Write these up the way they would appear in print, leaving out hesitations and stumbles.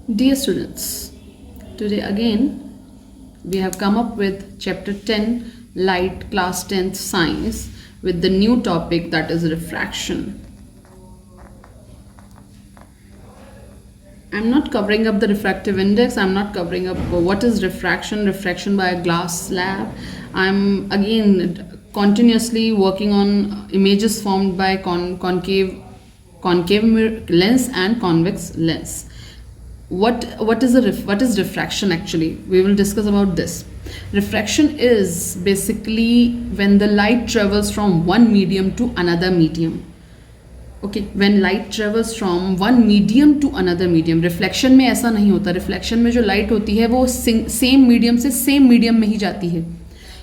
Dear students, today again we have come up with chapter 10 Light class 10th Science with the new topic that is refraction. I'm not covering up the refractive index, I'm not covering up what is refraction by a glass slab. I'm again continuously working on images formed by concave lens and convex lens. What is refraction actually? We will discuss about this. Refraction is basically when the light travels from one medium to another medium. Okay when light travels from one medium to another medium. Reflection में ऐसा नहीं होता. Reflection में जो light होती है वो same medium से सेम मीडियम में ही जाती है,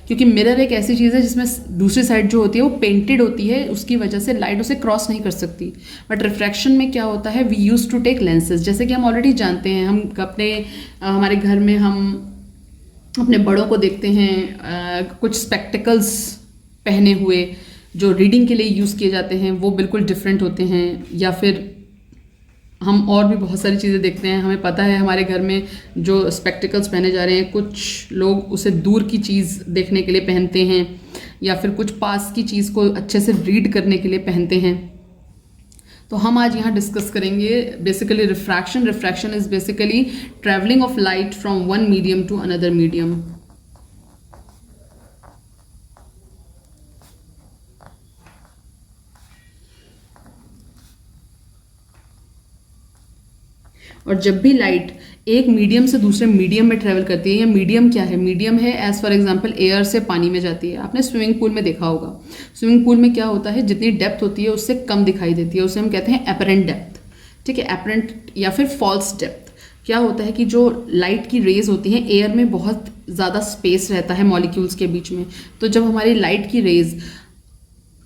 क्योंकि मिरर एक ऐसी चीज़ है जिसमें दूसरी साइड जो होती है वो पेंटेड होती है, उसकी वजह से लाइट उसे क्रॉस नहीं कर सकती. बट रिफ्रैक्शन में क्या होता है, we use to take lenses. जैसे कि हम ऑलरेडी जानते हैं, हम हमारे घर में हम अपने बड़ों को देखते हैं कुछ स्पेक्टिकल्स पहने हुए जो रीडिंग के लिए यूज़ किए जाते हैं, वो बिल्कुल डिफरेंट होते हैं. या फिर हम और भी बहुत सारी चीज़ें देखते हैं. हमें पता है हमारे घर में जो स्पेक्टिकल्स पहने जा रहे हैं, कुछ लोग उसे दूर की चीज़ देखने के लिए पहनते हैं, या फिर कुछ पास की चीज़ को अच्छे से रीड करने के लिए पहनते हैं. तो हम आज यहाँ डिस्कस करेंगे basically refraction. Refraction is basically travelling of light from one medium to another medium. और जब भी लाइट एक मीडियम से दूसरे मीडियम में ट्रेवल करती है, या मीडियम क्या है, मीडियम है एज फॉर एग्जांपल एयर से पानी में जाती है. आपने स्विमिंग पूल में देखा होगा. स्विमिंग पूल में क्या होता है, जितनी डेप्थ होती है उससे कम दिखाई देती है, उसे हम कहते हैं एपरेंट डेप्थ. ठीक है, एपरेंट या फिर फॉल्स डेप्थ. क्या होता है कि जो लाइट की रेज होती हैं, एयर में बहुत ज़्यादा स्पेस रहता है मॉलिक्यूल्स के बीच में. तो जब हमारी लाइट की रेज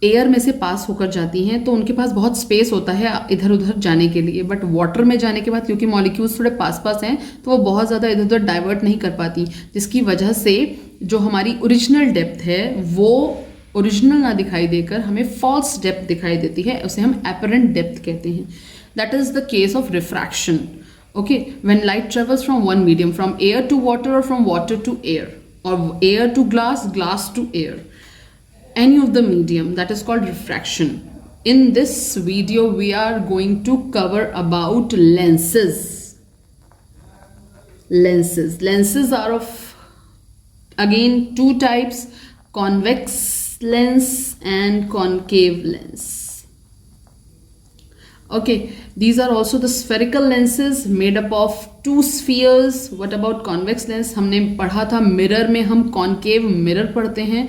एयर में से पास होकर जाती हैं तो उनके पास बहुत स्पेस होता है इधर उधर जाने के लिए. बट वाटर में जाने के बाद क्योंकि मॉलिक्यूल्स थोड़े पास पास हैं तो वो बहुत ज़्यादा इधर उधर डाइवर्ट नहीं कर पाती, जिसकी वजह से जो हमारी ओरिजिनल डेप्थ है वो ओरिजिनल ना दिखाई देकर हमें फॉल्स डेप्थ दिखाई देती है. उसे हम एपरेंट डेप्थ कहते हैं. That is the case of refraction. Okay, when light travels from one medium, from air to water और फ्रॉम वाटर टू एयर, और air to glass, glass to air, any of the medium, that is called refraction. In this video we are going to cover about lenses. Lenses are of again two types, convex lens and concave lens. Okay, these are also the spherical lenses made up of two spheres. What about convex lens? हमने पढ़ा था mirror में हम concave mirror पढ़ते हैं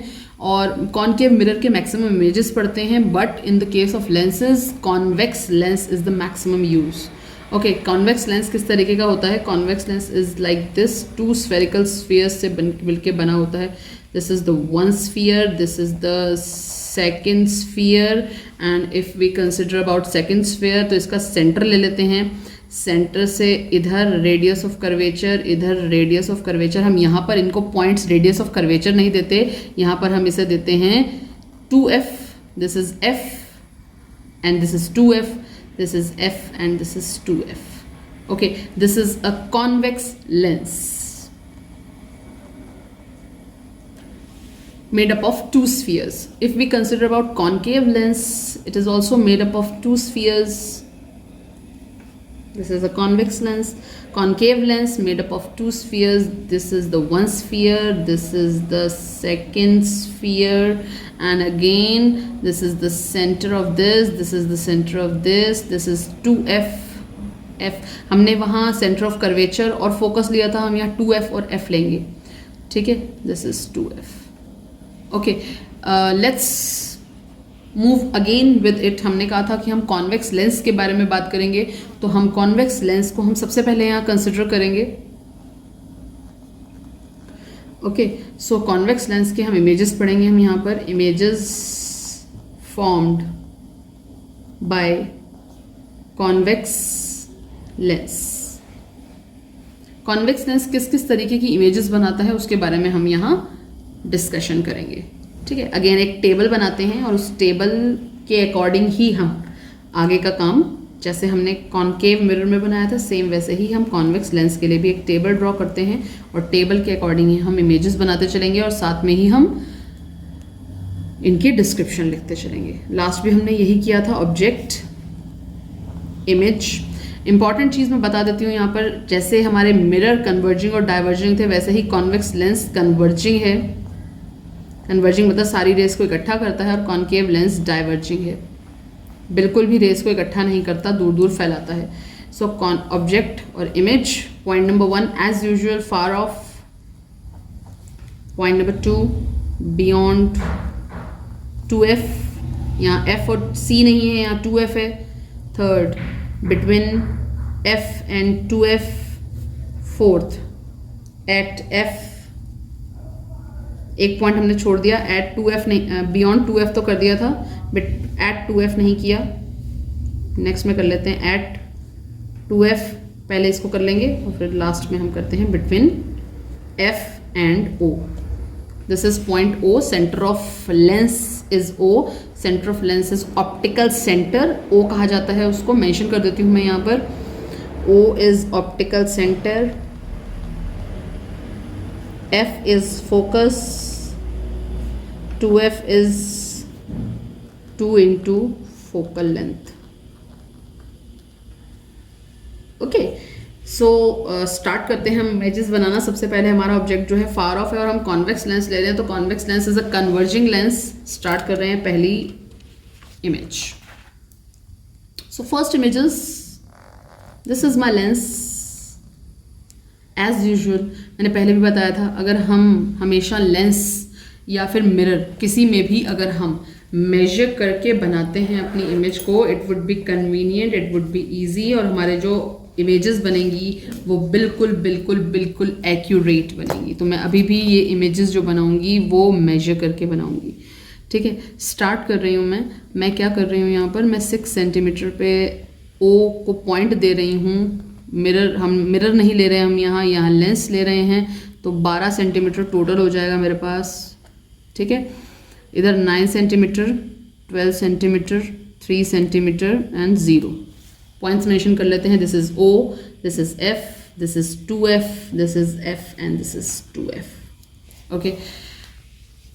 और concave mirror के maximum images पढ़ते हैं. But in the case of lenses, convex lens is the maximum use. Okay, convex lens किस तरीके का होता है? Convex lens is like this, two spherical spheres से मिलके बना होता है. This is the one sphere, this is the second sphere, and if we consider about second sphere तो इसका सेंटर ले लेते हैं. सेंटर से इधर रेडियस ऑफ कर्वेचर, इधर रेडियस ऑफ कर्वेचर. हम यहाँ पर इनको पॉइंट्स रेडियस ऑफ कर्वेचर नहीं देते, यहाँ पर हम इसे देते हैं 2f. This is f and this is 2f, this is f and this is 2f. Okay, this is a convex lens made up of two spheres. If we consider about concave lens, it is also made up of two spheres. This is a convex lens. Concave lens made up of two spheres. This is the one sphere, this is the second sphere, and again this is the center of this is the center of this is 2f. हमने वहाँ center of curvature और focus लिया था, हम यहाँ 2f और f लेंगे. ठीक है, this is 2f. Okay, let's move again with it. हमने कहा था कि हम कॉन्वेक्स लेंस के बारे में बात करेंगे, तो हम कॉन्वेक्स लेंस को हम सबसे पहले यहाँ कंसिडर करेंगे. ओके, सो कॉन्वेक्स लेंस के हम इमेजेस पढ़ेंगे. हम यहाँ पर images formed by convex lens. Convex lens किस किस तरीके की इमेजेस बनाता है उसके बारे में हम यहाँ डिस्कशन करेंगे. ठीक है, अगेन एक टेबल बनाते हैं और उस टेबल के अकॉर्डिंग ही हम आगे का काम जैसे हमने कॉनकेव मिरर में बनाया था सेम वैसे ही हम कॉन्वेक्स लेंस के लिए भी एक टेबल ड्रॉ करते हैं और टेबल के अकॉर्डिंग ही हम इमेजेस बनाते चलेंगे और साथ में ही हम इनकी डिस्क्रिप्शन लिखते चलेंगे। लास्ट भी हमने यही किया था, ऑब्जेक्ट, इमेज। इंपॉर्टेंट चीज़ मैं बता देती हूँ यहाँ पर, जैसे हमारे मिरर कन्वर्जिंग और डाइवर्जिंग थे वैसे ही कॉन्वेक्स लेंस कन्वर्जिंग है। कन्वर्जिंग मतलब सारी रेस को इकट्ठा करता है और कॉनकेव लेंस डाइवर्जिंग है, बिल्कुल भी रेस को इकट्ठा नहीं करता, दूर दूर फैलाता है। सो ऑब्जेक्ट और image, point number 1 as usual far off, point number 2 beyond 2f, यहाँ f और c नहीं है, यहाँ 2f है। Third between f and 2f। Fourth at f, एक पॉइंट हमने छोड़ दिया, एट 2f नहीं, बियॉन्ड 2f तो कर दिया था बट एट 2f नहीं किया। नेक्स्ट में कर लेते हैं एट 2f, पहले इसको कर लेंगे और फिर लास्ट में हम करते हैं between f and o। This is point o, centre of lens is o, centre of lens is optical centre, o कहा जाता है उसको, मेंशन कर देती हूँ मैं यहाँ पर, o is optical centre, f is focus, 2f is 2 into focal length। Okay, so start करते हैं हम इमेजेस बनाना। सबसे पहले हमारा ऑब्जेक्ट जो है फार ऑफ है और हम कॉन्वेक्स लेंस ले रहे हैं, तो convex lens is a converging lens. Start कर रहे हैं पहली इमेज। So first images, this is my lens as usual. मैंने पहले भी बताया था, अगर हम हमेशा लेंस या फिर मिरर किसी में भी अगर हम मेजर करके बनाते हैं अपनी इमेज को, it would be convenient, it would be easy, और हमारे जो इमेजेस बनेंगी वो बिल्कुल बिल्कुल बिल्कुल एक्यूरेट बनेंगी। तो मैं अभी भी ये इमेजेस जो बनाऊंगी वो मेजर करके बनाऊंगी। ठीक है, स्टार्ट कर रही हूँ मैं क्या कर रही हूँ यहाँ पर, मैं 6 सेंटीमीटर पे ओ को पॉइंट दे रही हूँ। मिरर, हम मिरर नहीं ले रहे हैं, हम यहाँ लेंस ले रहे हैं, तो 12 सेंटीमीटर टोटल हो जाएगा मेरे पास। ठीक है, इधर 9 centimetre, 12 centimetre, 3 centimetre and 0 points mention कर लेते हैं। This is O, this is F, this is 2F, this is F and this is 2F। Okay,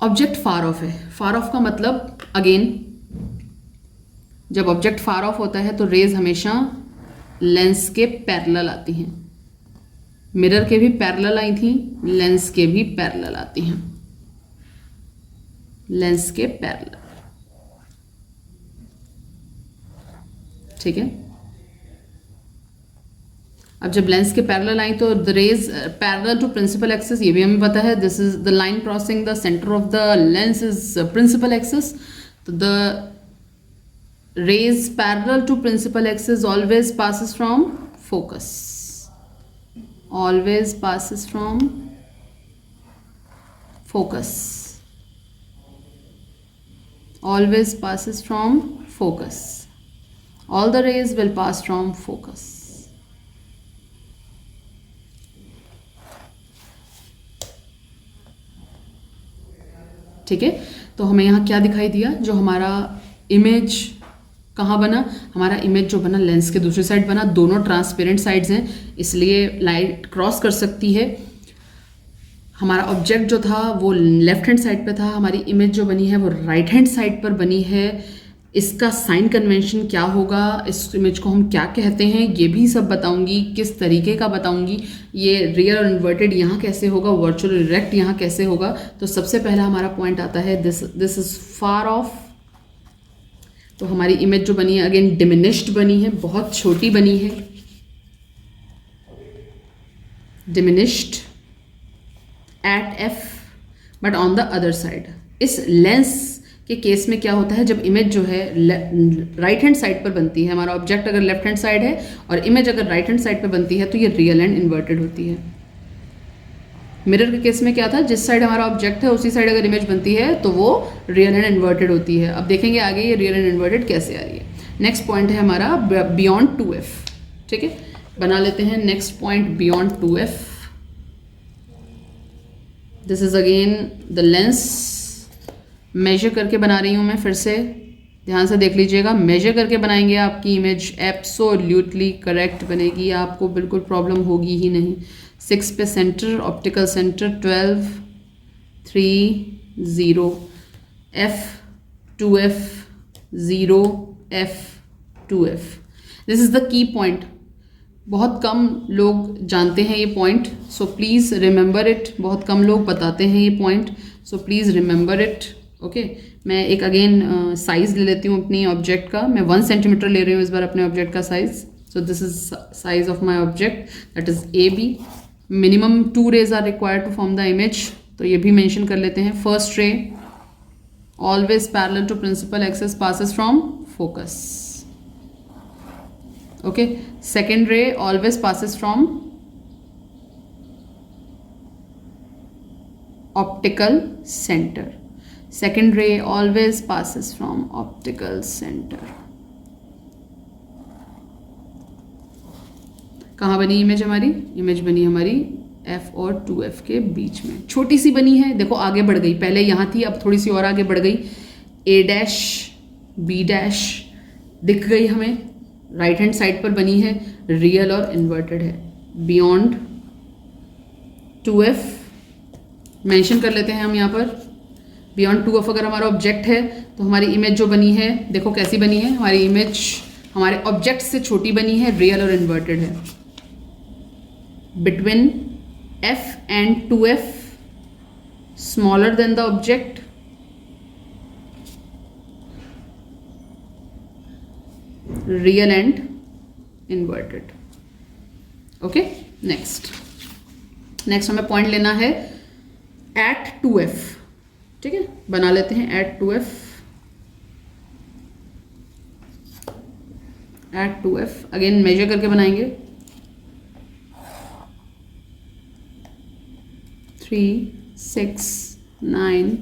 object far of है। फार ऑफ का मतलब, अगेन जब ऑब्जेक्ट फार ऑफ होता है तो रेज हमेशा लेंस के पैरेलल आती हैं। मिरर के भी पैरेलल आई थी, लेंस के भी पैरेलल आती हैं, लेंस के पैरेलल। ठीक है, अब जब लेंस के पैरेलल आई तो the rays parallel to principal axis, ये भी हमें पता है, this is the line crossing the centre of the lens is principal axis. तो the rays parallel to principal axis always passes from focus, always passes from focus, always passes from focus, all the rays will pass from focus। ठीक है, तो हमें यहाँ क्या दिखाई दिया, जो हमारा इमेज कहाँ बना, हमारा इमेज जो बना लेंस के दूसरी साइड बना, दोनों ट्रांसपेरेंट साइड्स हैं इसलिए लाइट क्रॉस कर सकती है। हमारा ऑब्जेक्ट जो था वो लेफ्ट हैंड साइड पे था, हमारी इमेज जो बनी है वो राइट हैंड साइड पर बनी है। इसका साइन कन्वेंशन क्या होगा, इस इमेज को हम क्या कहते हैं, ये भी सब बताऊंगी, किस तरीके का बताऊंगी, ये रियल और इन्वर्टेड यहाँ कैसे होगा, वर्चुअल डायरेक्ट यहाँ कैसे होगा। तो सबसे पहला हमारा पॉइंट आता है दिस इज फार ऑफ। तो हमारी इमेज जो बनी है अगेन डिमिनिश्ड बनी है, बहुत छोटी बनी है, diminished at f but on the other side. इस लेंस के केस में क्या होता है, जब इमेज जो है राइट हैंड साइड पर बनती है, हमारा ऑब्जेक्ट अगर लेफ्ट हैंड साइड है और इमेज अगर राइट हैंड साइड पर बनती है तो ये रियल एंड इन्वर्टेड होती है। मिरर के केस में क्या था, जिस साइड हमारा ऑब्जेक्ट है उसी साइड अगर इमेज बनती है तो वो रियल एंड इन्वर्टेड होती है। अब देखेंगे आगे ये रियल एंड इन्वर्टेड कैसे आ रही है। नेक्स्ट पॉइंट है हमारा बियॉन्ड 2f। ठीक है, बना लेते हैं next point beyond 2f। This is again the lens, measure करके बना रही हूँ मैं फिर से ध्यान से देख लीजिएगा, मेजर करके बनाएंगे आपकी इमेज एब्सोल्युटली करेक्ट बनेगी, आपको बिल्कुल प्रॉब्लम होगी ही नहीं। 6 पे centre, optical centre 12, 3, 0, F, 2F, 0, F, 2F। This is the key point. बहुत कम लोग जानते हैं ये point, so please remember it. बहुत कम लोग बताते हैं ये point, so please remember it. Okay, मैं एक अगेन साइज़ ले लेती हूँ अपनी ऑब्जेक्ट का। मैं 1 सेंटीमीटर ले रही हूँ इस बार अपने ऑब्जेक्ट का size. So this is size of my object, that is AB। Minimum 2 rays are required to form the image, तो ये भी मेंशन कर लेते हैं। First ray always parallel to principal axis passes from focus. Okay, second ray always passes from optical center. Second ray always passes from optical center. कहाँ बनी image हमारी? Image बनी हमारी F और 2F के बीच में, छोटी सी बनी है। देखो आगे बढ़ गई, पहले यहाँ थी, अब थोड़ी सी और आगे बढ़ गई। A', B' दिख गई हमें, राइट हैंड साइड पर बनी है, रियल और इन्वर्टेड है। बियॉन्ड 2F मेंशन कर लेते हैं हम यहाँ पर। बियॉन्ड 2F अगर हमारा ऑब्जेक्ट है तो हमारी इमेज जो बनी है, देखो कैसी बनी है हमारी इमेज, हमारे ऑब्जेक्ट से छोटी बनी है, रियल और इन्वर्टेड है। Between F and 2F, smaller than the object, real and inverted. Okay, next हमें पॉइंट लेना है एट 2F। ठीक है, बना लेते हैं eight 2F। Eight 2F again major करके बनाएंगे। 3, 6, 9,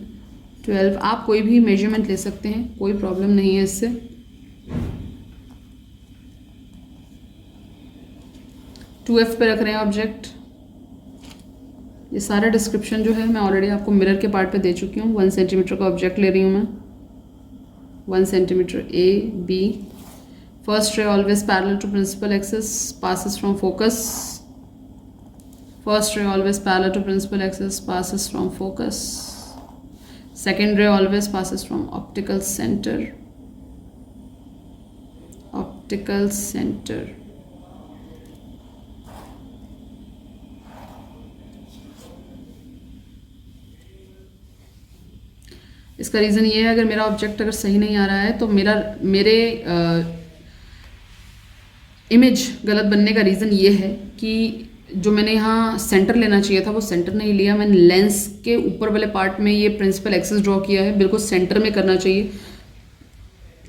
12। आप कोई भी मेजरमेंट ले सकते हैं, कोई प्रॉब्लम नहीं है इससे। 2F पे रख रहे हैं ऑब्जेक्ट। ये सारा डिस्क्रिप्शन जो है मैं ऑलरेडी आपको मिरर के पार्ट पे दे चुकी हूँ। 1 सेंटीमीटर का ऑब्जेक्ट ले रही हूँ मैं, 1 centimetre AB। First ray always parallel to principal axis passes from focus. First ray always parallel to principal axis passes from focus. Second ray always passes from optical centre. Optical centre. इसका reason ये है, अगर मेरा object अगर सही नहीं आ रहा है तो मेरे इमेज गलत बनने का रीज़न ये है कि जो मैंने यहाँ सेंटर लेना चाहिए था वो सेंटर नहीं लिया मैंने। लेंस के ऊपर वाले पार्ट में ये प्रिंसिपल एक्सिस ड्रॉ किया है, बिल्कुल सेंटर में करना चाहिए।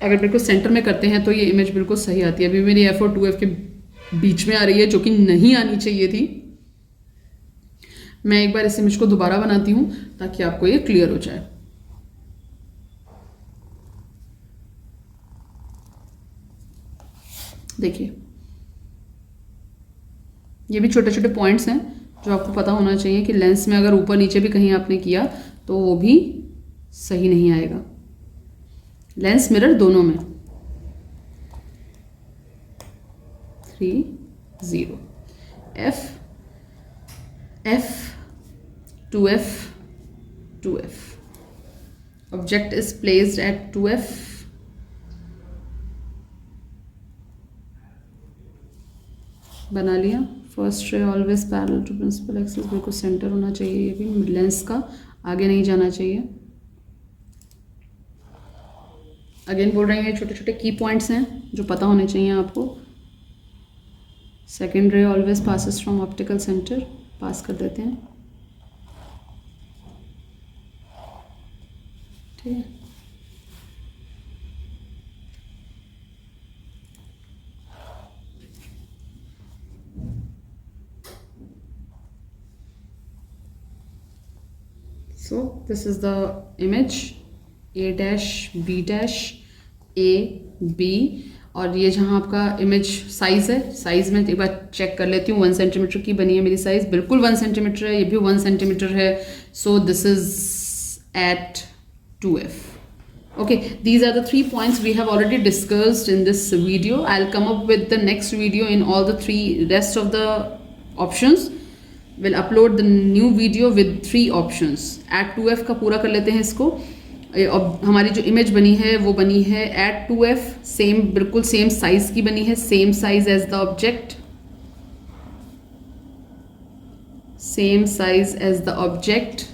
अगर बिल्कुल सेंटर में करते हैं तो ये इमेज बिल्कुल सही आती है। अभी मेरी F और 2F के बीच में आ रही है, जो कि नहीं आनी चाहिए थी। मैं एक बार इस इमेज को दोबारा बनाती हूँ ताकि आपको ये क्लियर हो जाए। देखिए, ये भी छोटे छोटे पॉइंट्स हैं जो आपको पता होना चाहिए कि लेंस में अगर ऊपर नीचे भी कहीं आपने किया तो वो भी सही नहीं आएगा, लेंस मिरर दोनों में। 3, 0, F, 2F, 2F। Object is placed at 2F। बना लिया। First ray always parallel to principal axis, बिल्कुल सेंटर होना चाहिए। ये भी लेंस का आगे नहीं जाना चाहिए। अगेन बोल रहे हैं, छोटे छोटे की पॉइंट्स हैं जो पता होने चाहिए आपको। Second ray always passes from optical centre, पास कर देते हैं। ठीक है, so this is the image A dash B dash A B। और ये जहाँ आपका इमेज साइज़ है, साइज़ में एक बार चेक कर लेती हूँ। 1 सेंटीमीटर की बनी है मेरी साइज़, बिल्कुल 1 सेंटीमीटर है। ये भी 1 सेंटीमीटर है। So this is at 2F। Okay, these are the 3 points we have already discussed in this video. I'll come up with the next video in all the 3 rest of the options. We'll upload the new video with 3 options. At 2f का पूरा कर लेते हैं इसको. अब हमारी जो image बनी है वो बनी है at 2f, सेम बिल्कुल सेम साइज की बनी है, same size as the object, same size as the object,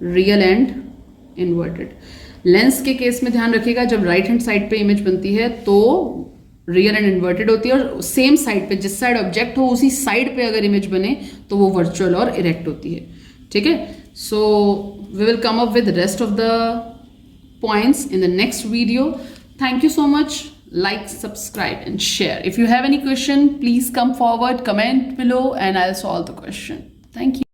real and inverted. Lens के केस में ध्यान रखिएगा, जब राइट हैंड साइड पे इमेज बनती है तो रियल एंड इन्वर्टेड होती है, और सेम साइड पे जिस साइड ऑब्जेक्ट हो उसी साइड पे अगर इमेज बने तो वो वर्चुअल और इरेक्ट होती है. ठीक है, so we will come up with rest of the points in the next video. Thank you so much. Like, subscribe and share. If you have any question, please come forward, comment below and I'll solve the question. Thank you.